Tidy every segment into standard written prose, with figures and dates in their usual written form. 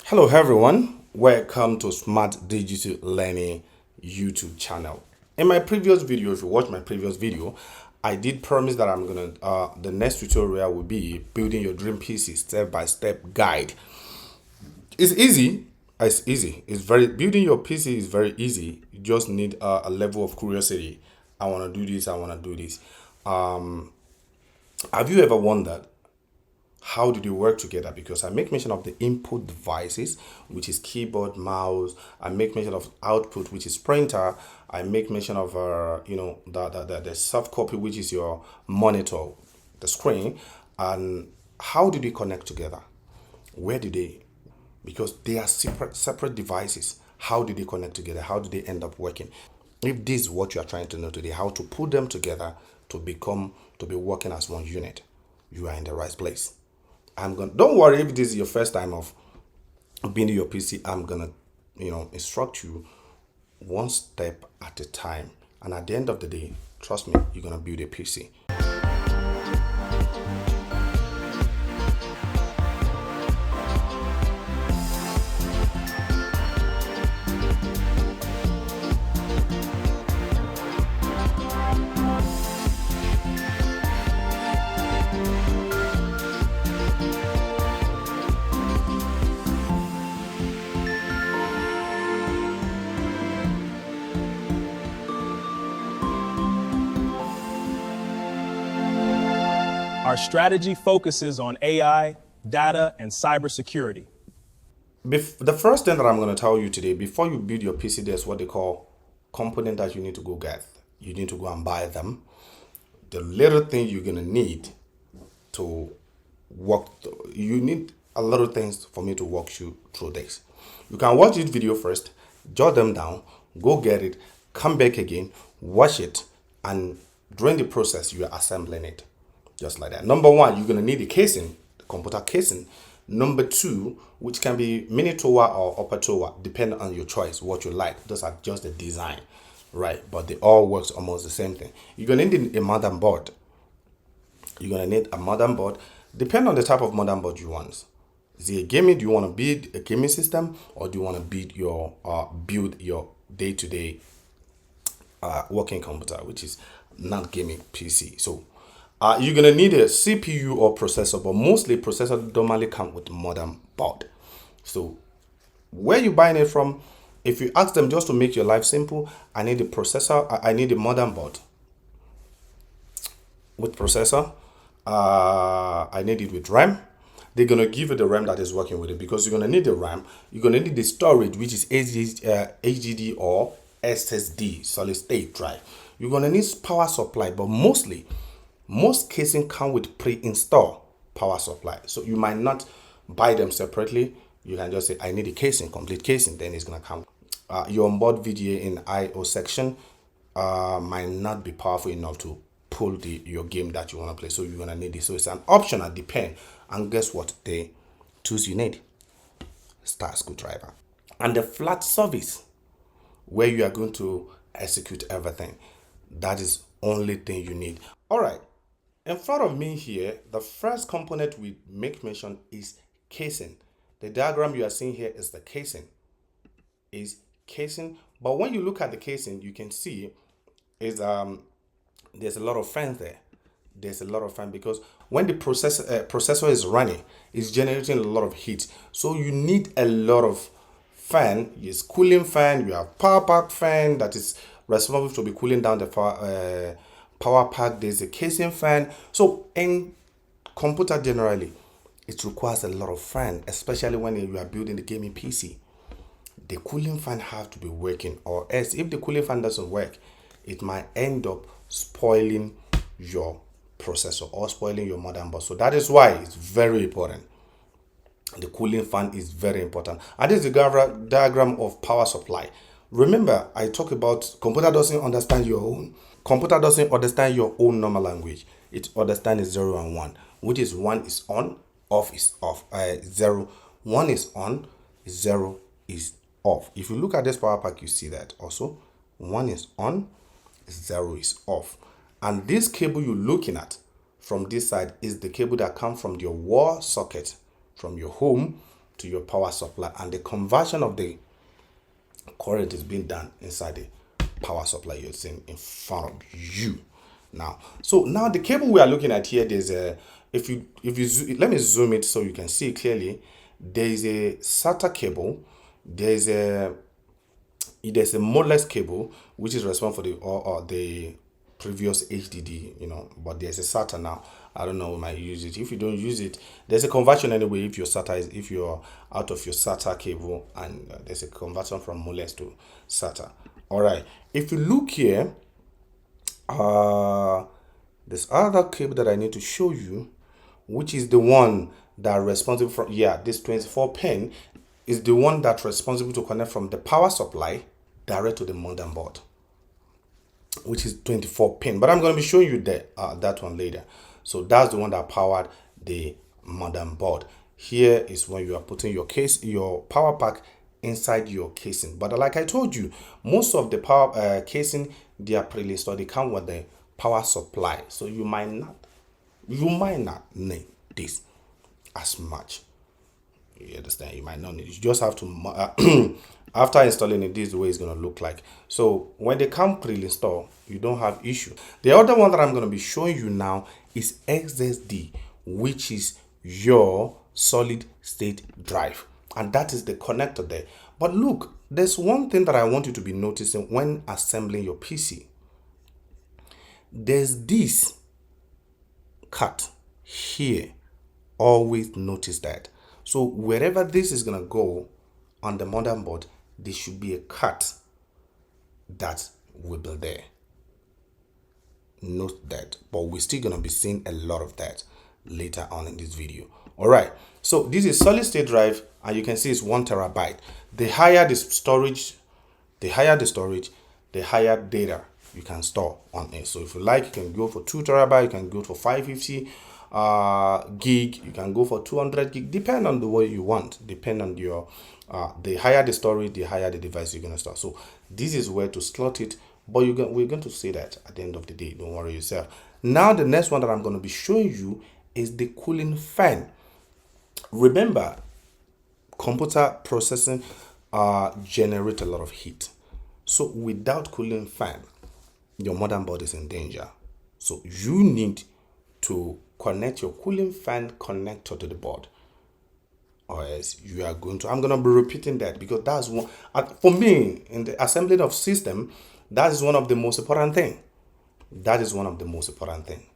Hello everyone, welcome to Smart Digital Learning YouTube channel. In my previous video, if you watch my previous video, I did promise that the next tutorial will be building your dream PC step-by-step guide. It's easy. Building your PC is very easy. You just need a level of curiosity. I want to do this. I want to do this. Have you ever wondered how do they work together? Because I make mention of the input devices, which is keyboard, mouse. I make mention of output, which is printer. I make mention of the soft copy, which is your monitor, the screen. And how do they connect together? Where do they? Because they are separate devices. How do they connect together? How do they end up working? If this is what you are trying to know today, how to put them together to be working as one unit, you are in the right place. Don't worry if this is your first time of building your PC. I'm gonna, instruct you one step at a time. And at the end of the day, trust me, you're gonna build a PC. Our strategy focuses on AI, data, and cybersecurity. The first thing that I'm going to tell you today, before you build your PC, there's what they call component that you need to go get. You need to go and buy them. The little thing you're going to need to work, you need a lot of things for me to walk you through this. You can watch this video first, jot them down, go get it, come back again, watch it, and during the process, you are assembling it. Just like that. Number one, you're going to need the casing, the computer casing. Number two, which can be mini tower or upper tower, depending on your choice, what you like. Those are just the design, right? But they all works almost the same thing. You're going to need a motherboard. You're going to need a motherboard. Depending on the type of motherboard you want. Is it a gaming? Do you want to build a gaming system, or do you want to build your day-to-day working computer, which is not gaming PC? So you're going to need a CPU or processor, but mostly processor normally come with motherboard. So where you buying it from? If you ask them just to make your life simple, I need the processor, I need the motherboard with processor. I need it with RAM. They're going to give you the RAM that is working with it, because you're going to need the RAM. You're going to need the storage, which is HDD or SSD, solid state drive. You're going to need power supply, but most casing come with pre-installed power supply. So you might not buy them separately. You can just say, I need a casing, complete casing, then it's going to come. Your onboard VGA in I/O section might not be powerful enough to pull your game that you want to play. So you're going to need it. So it's an optional depend. And guess what? The tools you need. Star screwdriver. And the flat surface where you are going to execute everything. That is only thing you need. All right. In front of me here, the first component we make mention is casing. The diagram you are seeing here is the casing. But when you look at the casing, you can see there's a lot of fans there. There's a lot of fan because when the processor is running, it's generating a lot of heat. So you need a lot of fan. Yes, cooling fan. You have power pack fan that is responsible to be cooling down the power pack. There's a casing fan. So in computer generally, it requires a lot of fan, especially when you are building the gaming PC. The cooling fan have to be working, or else if the cooling fan doesn't work, it might end up spoiling your processor or spoiling your motherboard. So that is why it's very important. The cooling fan is very important. And this is the diagram of power supply. Remember, I talk about computer doesn't understand your own normal language. It understands 0 and 1, which is 1 is on, off is off. 1 is on, 0 is off. If you look at this power pack, you see that also 1 is on, 0 is off. And this cable you're looking at from this side is the cable that comes from your wall socket, from your home, to your power supply, and the conversion of the current is being done inside the power supply you're seeing in front of you now. So now the cable we are looking at here, there's a, if you let me zoom it so you can see it clearly. There is a SATA cable, there's a modulus cable which is responsible for the or the previous HDD, but there's a SATA now. I don't know, we might use it. If you don't use it, there's a conversion anyway. If your SATA is, if you're out of your SATA cable, and there's a conversion from modulus to SATA. All right. If you look here, this other cable that I need to show you, which is the one that responsible for, this 24 pin is the one that's responsible to connect from the power supply direct to the motherboard, which is 24 pin. But I'm going to be showing you that one later. So that's the one that powered the motherboard. Here is when you are putting your power pack inside your casing. But like I told you, most of the power casing, they are pre-installed. They come with the power supply, so you might not need this as much. You understand? You might not need it. You just have to after installing it, this is the way it's going to look like. So when they come pre-installed, you don't have issue. The other one that I'm going to be showing you now is SSD, which is your solid state drive, and that is the connector there. But look, there's one thing that I want you to be noticing when assembling your PC. There's this cut here. Always notice that. So wherever this is going to go on the motherboard, there should be a cut that will be there. Note that, but we're still going to be seeing a lot of that later on in this video. All right, so this is solid state drive, and you can see it's 1 terabyte. The higher the storage, the higher data you can store on it. So if you like, you can go for 2 terabyte, you can go for 550 gig, you can go for 200 gig, depend on the way you want, depend on your the higher the storage, the higher the device you're going to store. So this is where to slot it, but we're going to see that at the end of the day. Don't worry yourself. Now the next one that I'm going to be showing you is the cooling fan. Remember, computer processing generate a lot of heat. So without cooling fan, your motherboard is in danger. So you need to connect your cooling fan connector to the board, or else you are going to, I'm going to be repeating that because that's one, for me, in the assembling of system, that is one of the most important thing. That is one of the most important thing,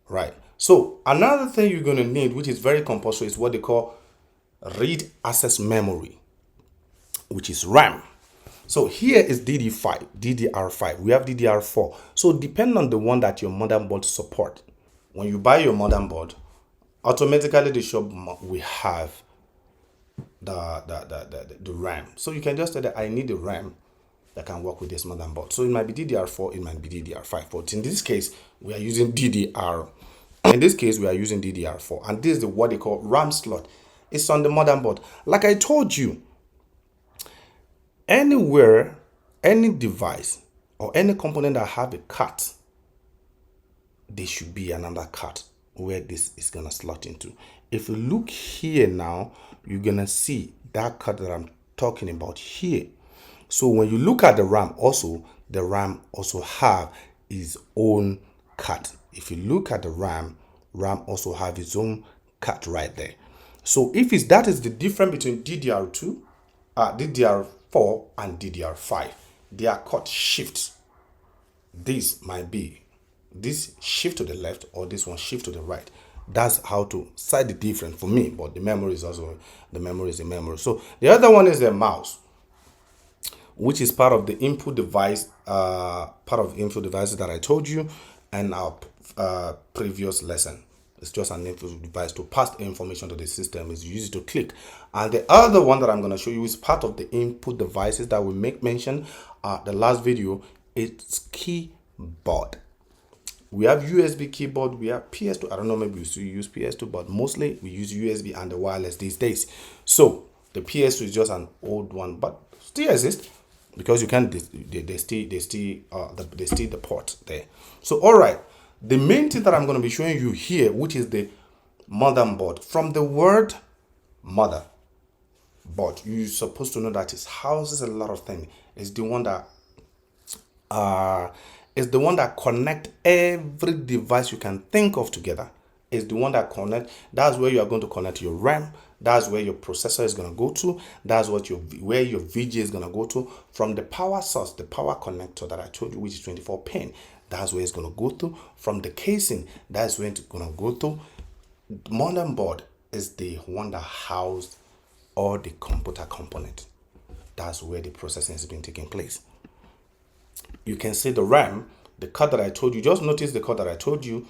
right? So another thing you're going to need, which is very compulsory, is what they call read access memory, which is RAM. So here is DDR5. We have DDR4. So depending on the one that your motherboard support, when you buy your motherboard, automatically the shop will have the RAM. So you can just say that I need the RAM that can work with this motherboard. So it might be DDR4, it might be DDR5. But in this case, we are using DDR. In this case, we are using DDR4. And this is what they call RAM slot. It's on the motherboard. Like I told you, anywhere, any device or any component that have a cut, there should be another cut where this is gonna slot into. If you look here now, you're gonna see that cut that I'm talking about here. So when you look at the RAM also, the RAM also have its own cut. If you look at the RAM also have its own cut right there. So if that is the difference between DDR2, DDR4 and DDR5, their cut shifts. This might be this shift to the left or this one shift to the right. That's how to sight the difference for me, but the memory is also the memory. So the other one is the mouse, which is part of the input device, devices that I told you in our previous lesson. It's just an input device to pass information to the system. It's used to click. And the other one that I'm going to show you is part of the input devices that we mention the last video. It's keyboard. We have USB keyboard, we have PS2. I don't know, maybe we still use PS2, but mostly we use USB and the wireless these days. So the PS2 is just an old one, but still exists because you can they still the port there. So all right, the main thing that I'm going to be showing you here, which is the motherboard. From the word mother, board, you're supposed to know that it houses a lot of things. It's the one that connect every device you can think of together. It's the one that connect. That's where you are going to connect your RAM. That's where your processor is going to go to. That's where your VGA is going to go to. From the power source, the power connector that I told you, which is 24 pin, that's where it's going to go to. From the casing, that's where it's going to go to. The modern board is the one that housed all the computer components. That's where the processing is being taking place. You can see the RAM, the card that I told you. Just notice the card that I told you.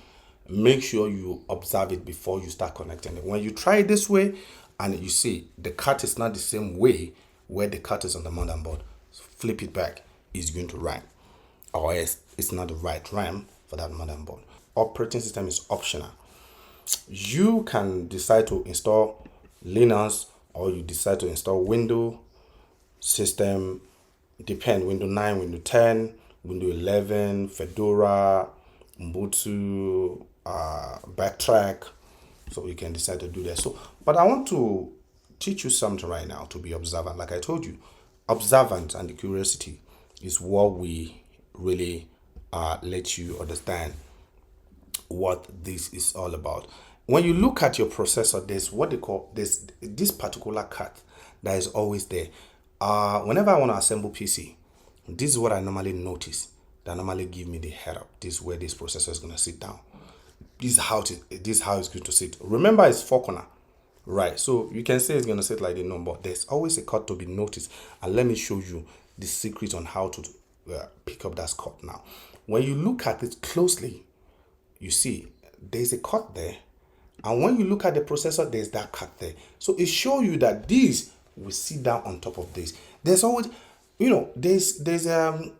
Make sure you observe it before you start connecting it. When you try it this way and you see the cut is not the same way where the cut is on the motherboard, flip it back, it's going to RAM. Or it's not the right RAM for that motherboard. Operating system is optional. You can decide to install Linux or you decide to install Windows system, depend, Windows 9, Windows 10, Windows 11, Fedora, Ubuntu, Backtrack. So you can decide to do that. So, but I want to teach you something right now to be observant. Like I told you, observant and the curiosity is what we really let you understand what this is all about. When you look at your processor, there's what they call this particular cut that is always there. Whenever I want to assemble PC, this is what I normally notice. That normally give me the head up. This is where this processor is going to sit down. This is how it's going to sit. Remember, it's four corner, right? So you can say it's going to sit like the number. There's always a cut to be noticed, and let me show you the secret on how to pick up that cut now. When you look at it closely, you see there's a cut there, and when you look at the processor, there's that cut there. So it shows you that these will sit down on top of this. There's always, there's a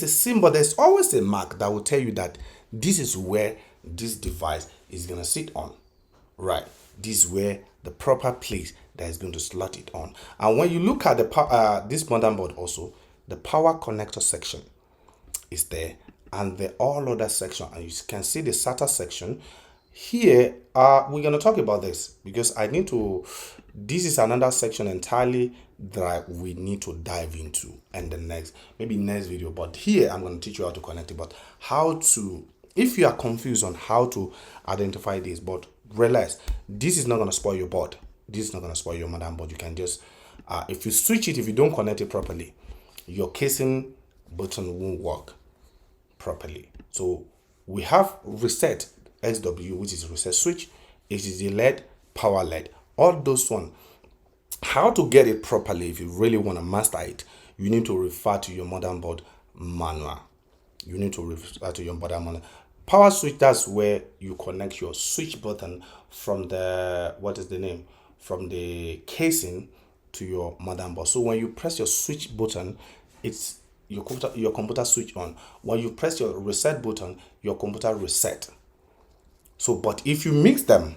symbol. There's always a mark that will tell you that this is where this device is going to sit on, right? This is where the proper place that is going to slot it on. And when you look at the this motherboard also, the power connector section is there, and the all other section, and you can see the SATA section here. We're going to talk about this because this is another section entirely that we need to dive into and the next video. But here I'm going to teach you how to connect it, but if you are confused on how to identify this, but realize this is not going to spoil your board. This is not going to spoil your motherboard. You can just if you switch it, if you don't connect it properly, your casing button won't work properly. So we have reset SW, which is reset switch. It is the LED, power LED, all those one. How to get it properly, if you really want to master it, you need to refer to your motherboard manual. You need to refer to your motherboard manual. Power switch, that's where you connect your switch button from the from the casing to your motherboard. So when you press your switch button, it's your computer switch on. When you press your reset button, your computer reset. So, but if you mix them,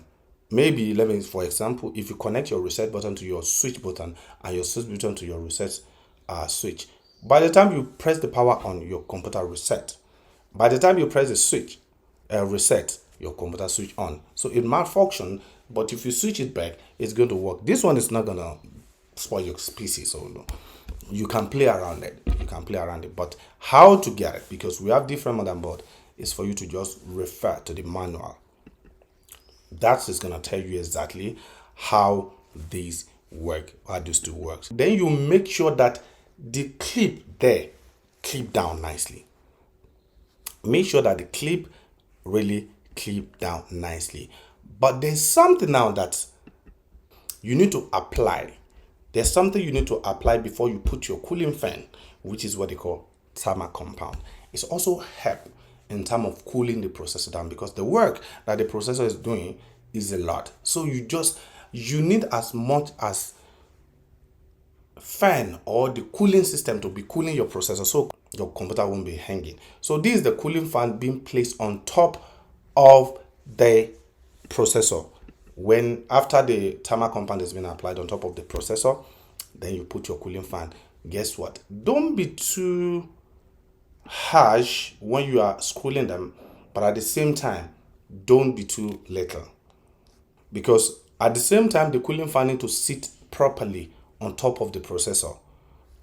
maybe for example, if you connect your reset button to your switch button and your switch button to your reset switch, by the time you press the power on, your computer reset. By the time you press the switch reset, your computer switch on. So it malfunction, but if you switch it back, it's going to work. This one is not gonna spoil your PC, so no. You can play around it. But how to get it, because we have different motherboard, is for you to just refer to the manual. That is going to tell you exactly how these work, how these two works. Then you make sure that the clip down nicely. Make sure that the clip really clip down nicely. But there's something now that you need to apply. There's something you need to apply before you put your cooling fan, which is what they call thermal compound. It's also help in terms of cooling the processor down, because the work that the processor is doing is a lot. So you need as much as fan or the cooling system to be cooling your processor, so your computer won't be hanging. So this is the cooling fan being placed on top of the processor. When after the thermal compound has been applied on top of the processor, then you put your cooling fan. Guess what? Don't be too harsh when you are cooling them, but at the same time, don't be too little, because at the same time the cooling fan need to sit properly on top of the processor,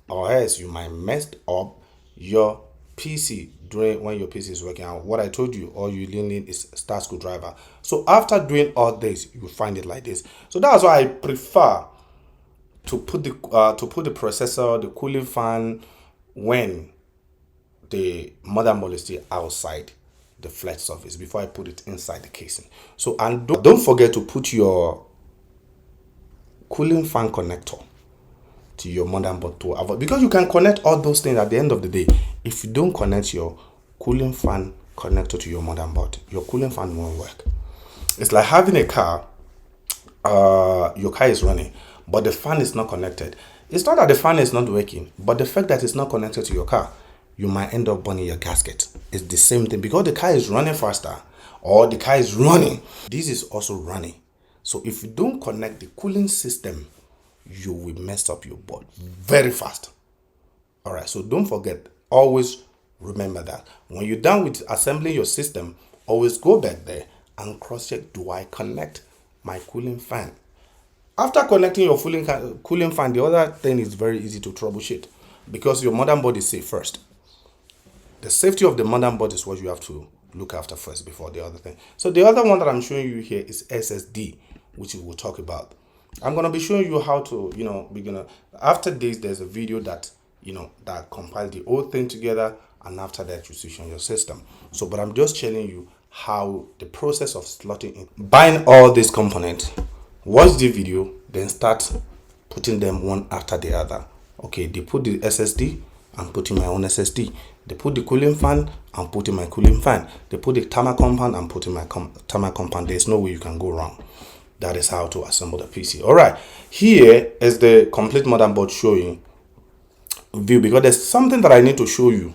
or else you might mess up your PC during when your PC is working out. What I told you, all you really need is star screwdriver. So after doing all this, you find it like this. So that's why I prefer to put the processor, the cooling fan, when the motherboard is still outside the flat surface before I put it inside the casing. So, and don't forget to put your cooling fan connector to your motherboard to avoid, because you can connect all those things at the end of the day. If you don't connect your cooling fan connector to your motherboard, your cooling fan won't work. It's like having a car, your car is running, but the fan is not connected. It's not that the fan is not working, but the fact that it's not connected to your car, you might end up burning your gasket. It's the same thing, because the car is running faster, or the car is running. This is also running. So if you don't connect the cooling system, you will mess up your board very fast. All right, so don't forget, always remember that when you're done with assembling your system, always go back there and cross check, do I connect my cooling fan? After connecting your cooling fan, the other thing is very easy to troubleshoot, because your motherboard is safe first. The safety of the motherboard is what you have to look after first before the other thing. So the other one that I'm showing you here is SSD, which we will talk about. I'm going to be showing you how to, after this, there's a video that, that compiles the whole thing together, and after that, you switch on your system. So, but I'm just telling you how the process of slotting in, buying all these components, watch the video, then start putting them one after the other. Okay, they put the SSD, I'm putting my own SSD. They put the cooling fan, I'm putting my cooling fan. They put the thermal compound, I'm putting my thermal compound. There's no way you can go wrong. That is how to assemble the PC. All right, here is the complete motherboard showing view, because there's something that I need to show you,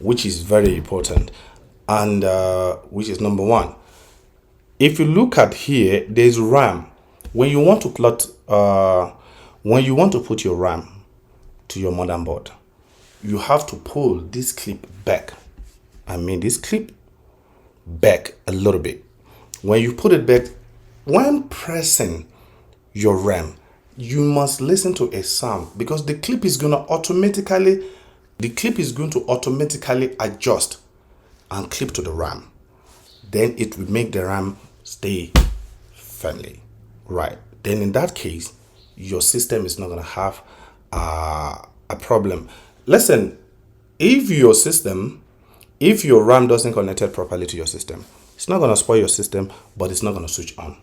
which is very important, and which is number one. If you look at here, there's RAM. When you want to plot, when you want to put your RAM to your motherboard, you have to pull this clip back. This clip back a little bit. When you put it back, when pressing your RAM, you must listen to a sound, because the clip is going to automatically adjust and clip to the RAM. Then it will make the RAM stay firmly. Right. Then in that case, your system is not going to have a problem. Listen, if your RAM doesn't connect it properly to your system, it's not going to spoil your system, but it's not going to switch on.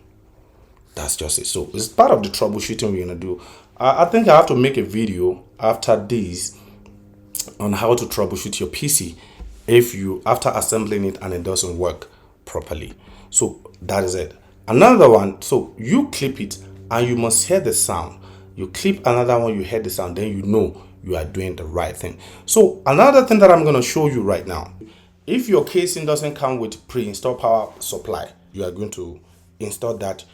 That's just it. So it's part of the troubleshooting we're going to do. I think I have to make a video after this on how to troubleshoot your PC after assembling it and it doesn't work properly. So that is it. Another one, so you clip it and you must hear the sound. You clip another one, you hear the sound, then you know you are doing the right thing. So another thing that I'm going to show you right now, if your casing doesn't come with pre-installed power supply, you are going to install that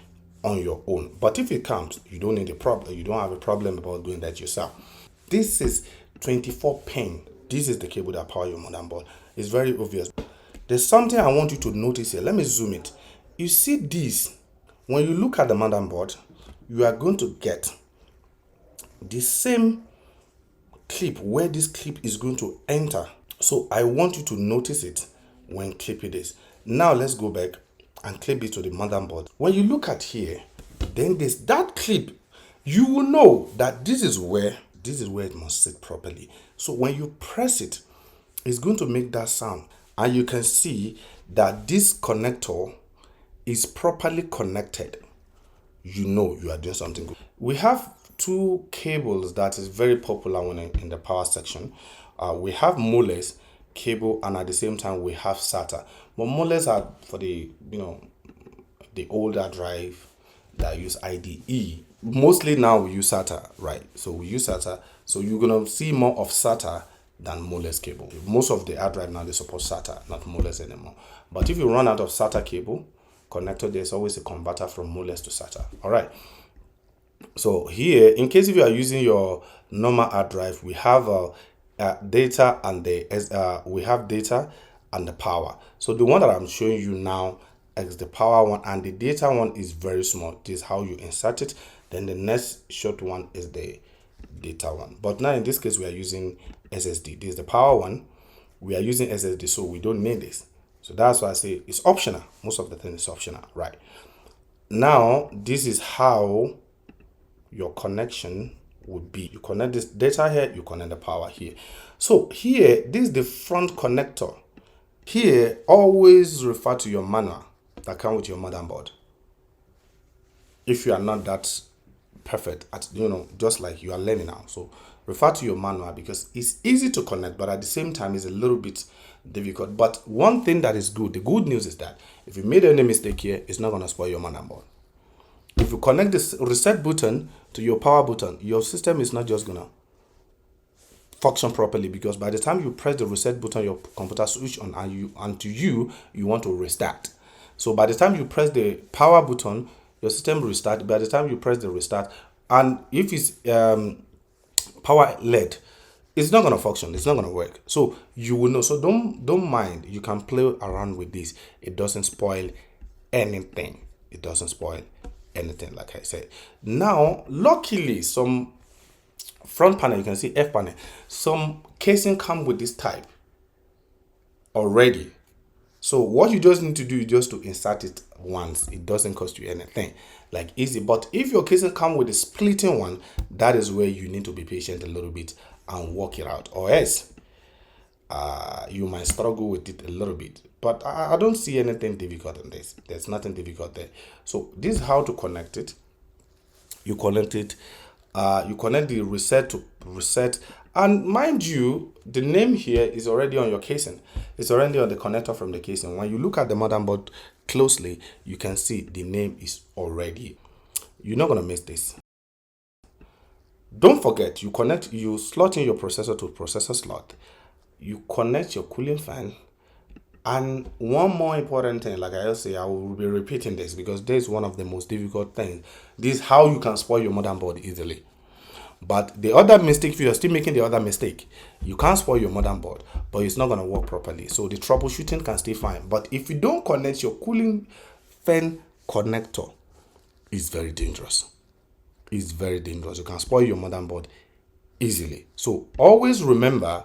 on your own. But if it comes, you don't need a problem. You don't have a problem about doing that yourself. This is 24 pin. This is the cable that powers your motherboard. It's very obvious. There's something I want you to notice here. Let me zoom it. You see this, when you look at the motherboard, you are going to get the same clip where this clip is going to enter. So I want you to notice it when clipping this. Now let's go back and clip it to the motherboard. When you look at here, then there's that clip. You will know that this is where it must sit properly. So when you press it, it's going to make that sound. And you can see that this connector is properly connected. You know you are doing something good. We have two cables that is very popular when in the power section. We have Molex cable, and at the same time we have SATA. But Molex are for the the older drive that use IDE. Mostly now we use SATA, right? So we use SATA. So you're gonna see more of SATA than Molex cable. Most of the hard drive now they support SATA, not Molex anymore. But if you run out of SATA cable connector, there's always a converter from Molex to SATA. All right. So here, in case if you are using your normal hard drive, we have data and the power. So the one that I'm showing you now is the power one, and the data one is very small. This is how you insert it. Then the next short one is the data one. But now in this case, we are using SSD. This is the power one. We are using SSD, so we don't need this. So that's why I say it's optional. Most of the thing is optional, right? Now, this is how your connection would be. You connect this data here, you connect the power here. So here, this is the front connector. Here, always refer to your manual that comes with your motherboard. If you are not that perfect at, just like you are learning now. So refer to your manual because it's easy to connect, but at the same time, it's a little bit difficult. But one thing that is good, the good news is that if you made any mistake here, it's not going to spoil your motherboard. If you connect this reset button to your power button, your system is not just going to function properly, because by the time you press the reset button, your computer switch on and you want to restart. So by the time you press the power button, your system restart. By the time you press the restart, and if it's power LED, it's not going to function. It's not going to work. So you will know. So don't mind. You can play around with this. It doesn't spoil anything. It doesn't spoil anything, like I said. Now, luckily, some front panel, you can see F panel, some casing come with this type already. So what you just need to do is just to insert it once. It doesn't cost you anything, like easy. But if your casing come with a splitting one, that is where you need to be patient a little bit and work it out, or else you might struggle with it a little bit. But I don't see anything difficult in this. There's nothing difficult there. So this is how to connect it. You connect it. You connect the reset to reset. And mind you, the name here is already on your casing. It's already on the connector from the casing. When you look at the motherboard closely, you can see the name is already. You're not going to miss this. Don't forget, you slot in your processor to processor slot. You connect your cooling fan. And one more important thing, like I say, I will be repeating this because this is one of the most difficult things. This is how you can spoil your motherboard easily. But the other mistake, if you're still making the other mistake, you can't spoil your motherboard, but it's not going to work properly. So the troubleshooting can stay fine. But if you don't connect your cooling fan connector, it's very dangerous. It's very dangerous. You can spoil your motherboard easily. So always remember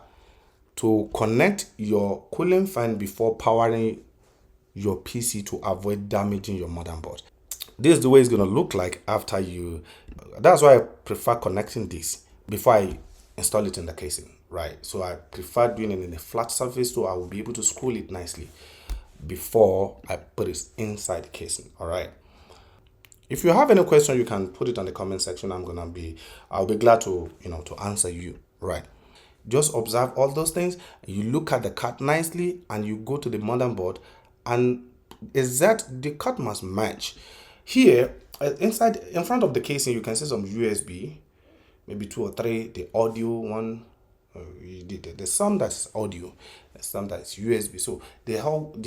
to connect your cooling fan before powering your PC to avoid damaging your motherboard. This is the way it's going to look like after you. That's why I prefer connecting this before I install it in the casing, right? So I prefer doing it in a flat surface so I will be able to screw it nicely before I put it inside the casing, all right? If you have any question, you can put it on the comment section. I'll be glad to, to answer you, right? Just observe all those things. You look at the card nicely and you go to the motherboard, and the card must match. Here, in front of the casing, you can see some USB, maybe 2 or 3. The audio one, there's some that's audio, there's some that's USB. So they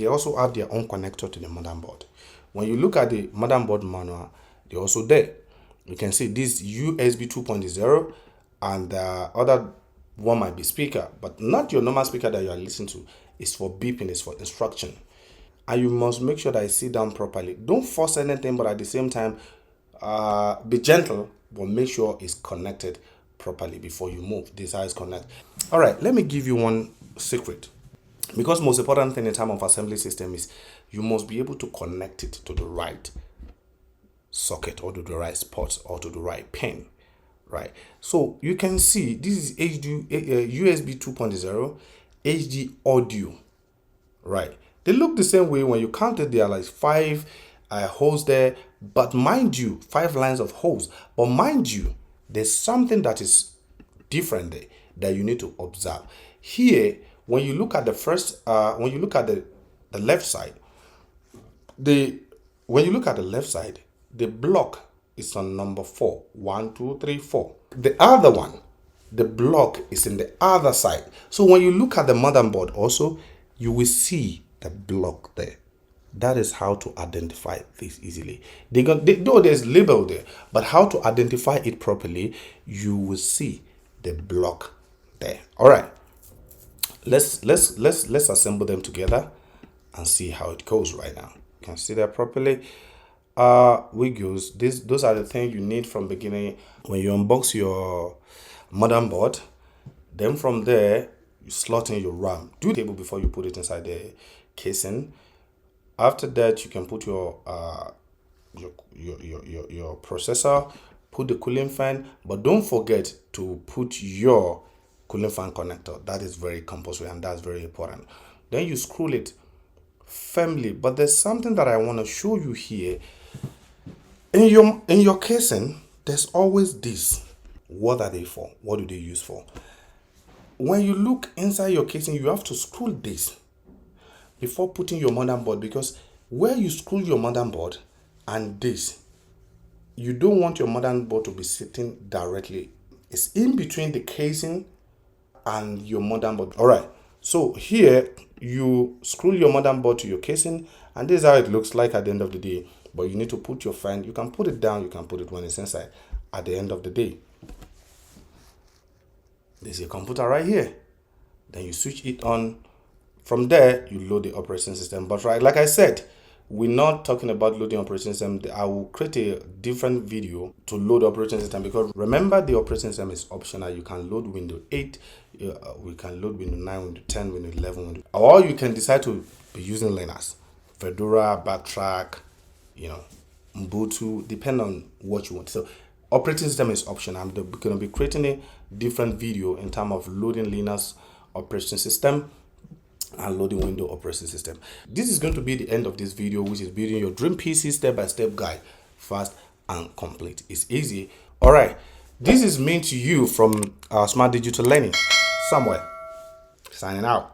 also have their own connector to the motherboard. When you look at the motherboard manual, they're also there. You can see this USB 2.0, and the other one might be speaker, but not your normal speaker that you are listening to. It's for beeping, it's for instruction. And you must make sure that it sit down properly. Don't force anything, but at the same time, be gentle, but make sure it's connected properly before you move. This is connect. All right, let me give you one secret. Because most important thing in terms of assembly system is you must be able to connect it to the right socket or to the right spot or to the right pin, right? So you can see this is USB 2.0 HD audio, right? They look the same way. When you count it, there are like 5 holes there. But mind you, 5 lines of holes. But mind you, there's something that is different there that you need to observe. Here, when you look at the first, when you look at the left side, the block is on number 4. 1, 2, 3, 4. The other one, the block is in the other side. So when you look at the motherboard also, you will see the block there. That is how to identify this easily. Though there's label there, but how to identify it properly, you will see the block there. All right, let's assemble them together and see how it goes right now. You can see that properly. Windows. Those are the things you need from beginning when you unbox your motherboard. Then from there, you slot in your RAM. Do the cable before you put it inside the casing. After that, you can put your processor, put the cooling fan, but don't forget to put your cooling fan connector. That is very compulsory and that's very important. Then you screw it firmly. But there's something that I want to show you here. In your casing, there's always this. What are they for? What do they use for? When you look inside your casing, you have to screw this before putting your motherboard, because where you screw your motherboard and this, you don't want your motherboard to be sitting directly. It's in between the casing and your motherboard. All right. So here you screw your motherboard to your casing, and this is how it looks like at the end of the day. But you need to put your fan. You can put it down. You can put it when it's inside. At the end of the day, there's your computer right here. Then you switch it on. From there, you load the operating system. But right, like I said, we're not talking about loading operating system. I will create a different video to load the operating system, because remember, the operating system is optional. You can load Windows 8, we can load Windows 9, Windows 10, Windows 11, or you can decide to be using Linux, Fedora, Backtrack, Ubuntu, depend on what you want. So operating system is optional. I'm going to be creating a different video in terms of loading Linux operating system and loading Windows operating system. This is going to be the end of this video, which is building your dream PC step-by-step guide, fast and complete. It's easy. All right, this is meant to you from Smart Digital Learning. Somewhere. Signing out.